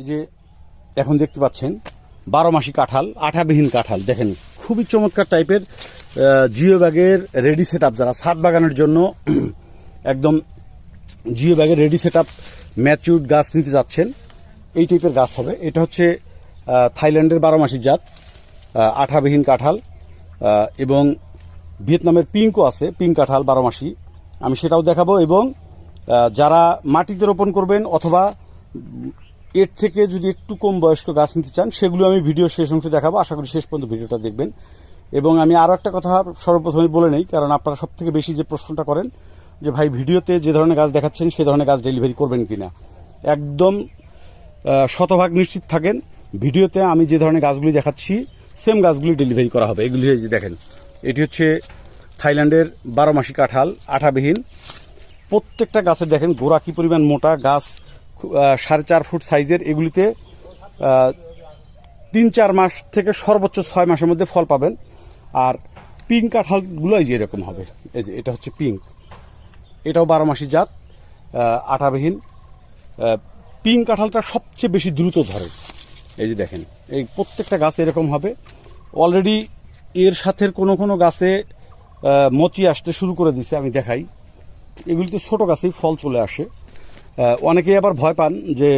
এই যে এখন দেখতে পাচ্ছেন 12 মাসি কাঁঠাল, আঠাবিহীন কাঁঠাল। দেখেন খুবই চমৎকার টাইপের জিও ব্যাগের রেডি সেট আপ, যারা ছাদ বাগানের জন্য একদম জিও ব্যাগের রেডি সেট আপ ম্যাচিউরড গাছ নিতে যাচ্ছেন, এই টাইপের গাছ হবে। এটা হচ্ছে থাইল্যান্ডের 12 মাসি জাত আঠাবিহীন কাঁঠাল, এবং ভিয়েতনামের পিঙ্কও আছে, পিঙ্ক কাঁঠাল 12 মাসি, আমি সেটাও দেখাবো। এবং যারা মাটিতে রোপণ করবেন অথবা এর থেকে যদি একটু কম বয়স্ক গাছ নিতে চান, সেগুলো আমি ভিডিও শেষ অংশে দেখাবো। আশা করি শেষ পর্যন্ত ভিডিওটা দেখবেন। এবং আমি আরও একটা কথা সর্বপ্রথমে বলে নেই, কারণ আপনারা সব থেকে বেশি যে প্রশ্নটা করেন যে ভাই ভিডিওতে যে ধরনের গাছ দেখাচ্ছেন সে ধরনের গাছ ডেলিভারি করবেন কিনা, একদম শতভাগ নিশ্চিত থাকেন ভিডিওতে আমি যে ধরনের গাছগুলি দেখাচ্ছি সেম গাছগুলি ডেলিভারি করা হবে। এগুলি যে দেখেন, এটি হচ্ছে থাইল্যান্ডের 12 মাসি কাঁঠাল আঠাবিহীন। প্রত্যেকটা গাছের দেখেন গোড়া কি পরিমাণ মোটা, গাছ 4.5 ফুট সাইজের। এগুলিতে 3-4 মাস থেকে সর্বোচ্চ 6 মাসের মধ্যে ফল পাবেন। আর পিঙ্ক কাঁঠালগুলো এই যে এরকম হবে। এই যে এটা হচ্ছে পিঙ্ক, এটাও 12 মাসি জাত আঠাবিহীন। পিঙ্ক কাঁঠালটা সবচেয়ে বেশি দ্রুত ধরে। এই যে দেখেন, এই প্রত্যেকটা গাছ এরকম হবে। অলরেডি এর সাথে কোনো গাছে মচি আসতে শুরু করে দিছে, আমি দেখাই। এগুলিতে ছোট গাছেই ফল চলে আসে। অনেকেই আবার ভয় পান যে